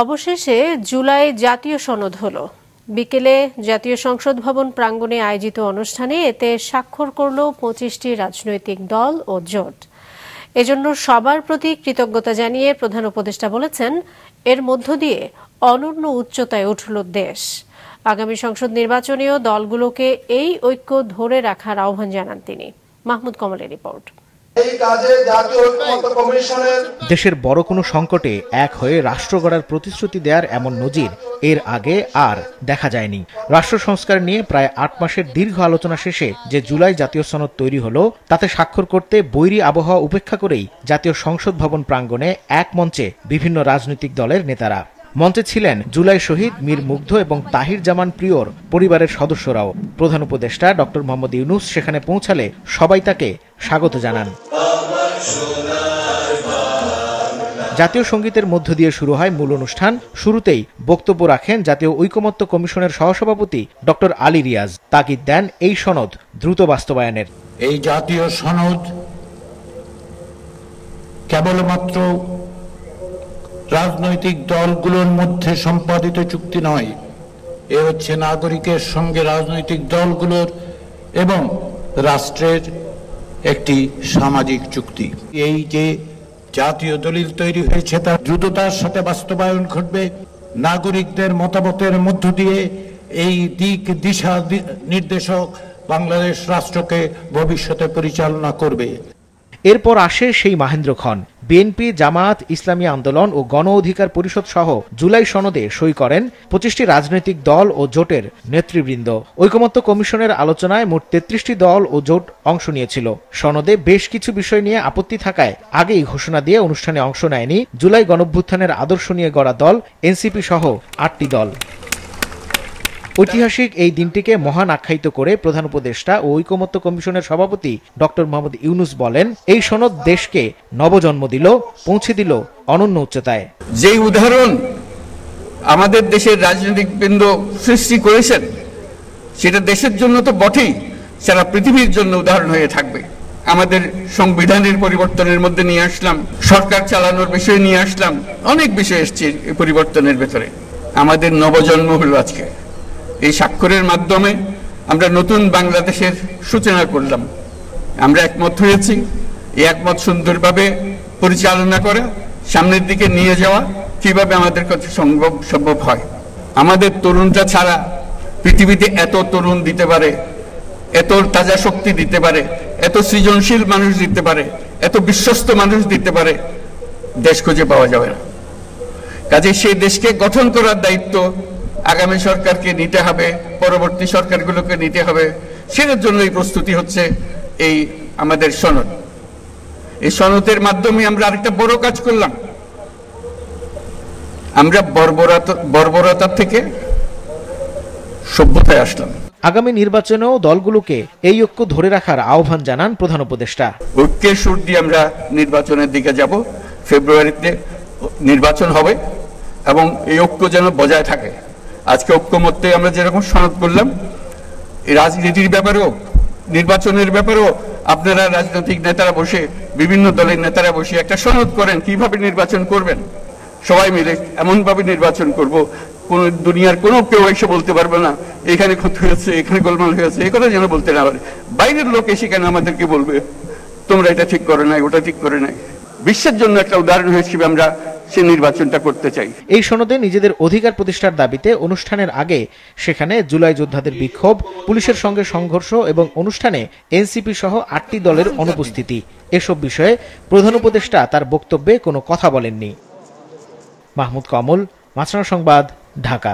অবশেষে জুলাই জাতীয় সনদ হলো। বিকেলে জাতীয় সংসদ ভবন প্রাঙ্গণে আয়োজিত অনুষ্ঠানে এতে স্বাক্ষর করল ২৫টি রাজনৈতিক দল ও জোট। এজন্য সবার প্রতি কৃতজ্ঞতা জানিয়ে প্রধান উপদেষ্টা বলেছেন, এর মধ্য দিয়ে অনন্য উচ্চতায় উঠল দেশ। আগামী সংসদ নির্বাচনেও দলগুলোকে এই ঐক্য ধরে রাখার আহ্বান জানান তিনি। মাহমুদ কমলের রিপোর্ট। দেশের বড় কোনো সংকটে এক হয়ে রাষ্ট্র গড়ার প্রতিশ্রুতি দেওয়ার এমন নজির এর আগে আর দেখা যায়নি। রাষ্ট্র সংস্কার নিয়ে প্রায় ৮ মাসের দীর্ঘ আলোচনা শেষে যে জুলাই জাতীয় সনদ তৈরি হলো, তাতে স্বাক্ষর করতে বৈরী আবহাওয়া উপেক্ষা করেই জাতীয় সংসদ ভবন প্রাঙ্গণে এক মঞ্চে বিভিন্ন রাজনৈতিক দলের নেতারা। মঞ্চে ছিলেন জুলাই শহীদ মীর মুগ্ধ এবং তাহির জামান প্রিয়র পরিবারের সদস্যরাও। প্রধান উপদেষ্টা ডক্টর মোহাম্মদ ইউনূস সেখানে পৌঁছালে সবাই তাকে স্বাগত জানান। জাতীয় সঙ্গীতের মধ্য দিয়ে শুরু হয় মূল অনুষ্ঠান। শুরুতেই বক্তব্য রাখেন জাতীয় ঐকমত্য কমিশনের সহসভাপতি ডক্টর আলী রিয়াজ। তাগিদ দেন এই সনদ দ্রুত বাস্তবায়নের। এই জাতীয় সনদ কেবলমাত্র রাজনৈতিক দলগুলোর মধ্যে সম্পাদিত চুক্তি নয়, এ হচ্ছে নাগরিকের সঙ্গে রাজনৈতিক দলগুলোর এবং রাষ্ট্রের একটি সামাজিক চুক্তি। এই যে জাতীয় দলিল তৈরি হয়েছে তার দ্রুততার সাথে বাস্তবায়ন ঘটবে। নাগরিকদের মতামতের মধ্য দিয়ে এই দিক দিশা নির্দেশক বাংলাদেশ রাষ্ট্রকে ভবিষ্যতে পরিচালনা করবে। এরপর আসে সেই মাহেন্দ্রক্ষণ। বিএনপি, জামায়াত, ইসলামী আন্দোলন ও গণ অধিকার পরিষদ সহ জুলাই সনদে সই করেন ২৫টি রাজনৈতিক দল ও জোটের নেতৃবৃন্দ। ঐকমত্য কমিশনের আলোচনায় মোট ৩৩টি দল ও জোট অংশ নিয়েছিল। সনদে বেশ কিছু বিষয় নিয়ে আপত্তি থাকায় আগেই ঘোষণা দিয়ে অনুষ্ঠানে অংশ নেয়নি জুলাই গণঅভ্যুত্থানের আদর্শ নিয়ে গড়া দল এনসিপি সহ ৮টি দল। ঐতিহাসিক এই দিনটিকে মহান আখ্যায়িত করে প্রধান উপদেষ্টা ও ঐকমত্য কমিশনের সভাপতি ডক্টর মোহাম্মদ ইউনূস বলেন, এই সনদ দেশকে নবজন্ম দিল, পৌঁছে দিল অনন্য উচ্চতায়। যেই উদাহরণ আমাদের দেশের রাজনৈতিক বৃন্দ সৃষ্টি করেছেন, সেটা দেশের জন্য তো বটেই, সারা পৃথিবীর জন্য উদাহরণ হয়ে থাকবে। আমাদের সংবিধানের পরিবর্তনের মধ্যে নিয়ে আসলাম, সরকার চালানোর বিষয় নিয়ে আসলাম, অনেক বিষয় এসছে এই পরিবর্তনের ভেতরে। আমাদের নবজন্ম হলো আজকে। এই স্বাক্ষরের মাধ্যমে আমরা নতুন বাংলাদেশের সূচনা করলাম। আমরা একমত হয়েছি, এই একমত সুন্দরভাবে পরিচালনা করা, সামনের দিকে নিয়ে যাওয়া কিভাবে আমাদের কাছে সম্ভব হয়। আমাদের তরুণটা ছাড়া পৃথিবীতে এত তরুণ দিতে পারে, এত তাজা শক্তি দিতে পারে, এত সৃজনশীল মানুষ দিতে পারে, এত বিশ্বস্ত মানুষ দিতে পারে, দেশ খুঁজে পাওয়া যাবে না। কাজে সেই দেশকে গঠন করার দায়িত্ব আগামী সরকারকে নিতে হবে, পরবর্তী সরকারগুলোকে নিতে হবে। সেটার জন্য এই প্রস্তুতি হচ্ছে এই আমাদের সনদ। এই সনদের মাধ্যমে আমরা আরেকটা বড় কাজ করলাম। আমরা বর্বরতা থেকে সভ্যতায় আসলাম। আগামী নির্বাচনেও দলগুলোকে এই ঐক্য ধরে রাখার আহ্বান জানান প্রধান উপদেষ্টা। ঐক্যের সুর দিয়ে আমরা নির্বাচনের দিকে যাব। ফেব্রুয়ারিতে নির্বাচন হবে এবং এই ঐক্য যেন বজায় থাকে। আজকে ঐক্যমত্যে আমরা যেরকম সনদ করলাম, এই রাজনীতির ব্যাপারেও, নির্বাচনের ব্যাপারেও আপনারা রাজনৈতিক নেতারা বসে, বিভিন্ন দলের নেতারা বসে একটা সনদ করেন, কিভাবে নির্বাচন করবেন। সবাই মিলে এমনভাবে নির্বাচন করব, কোন দুনিয়ার কোনো কেউ এসে বলতে পারবে না এখানে ক্ষতি হয়েছে, এখানে গোলমাল হয়েছে, এই কথা যেন বলতে না পারে। বাইরের লোক এসে কেন আমাদেরকে বলবে তোমরা এটা ঠিক করে নাই, ওটা ঠিক করে নাই। বিশ্বের জন্য একটা উদাহরণ হিসেবে আমরা সে নির্বাচনটা করতে চাই। এই সনদে নিজেদের অধিকার প্রতিষ্ঠার দাবিতে অনুষ্ঠানের আগে সেখানে জুলাই যোদ্ধাদের বিক্ষোভ, পুলিশের সঙ্গে সংঘর্ষ এবং অনুষ্ঠানে এনসিপি সহ ৮টি দলের অনুপস্থিতি, এসব বিষয়ে প্রধান উপদেষ্টা তার বক্তব্যে কোনো কথা বলেননি। মাহমুদ কমল, মাছরাঙা সংবাদ, ঢাকা।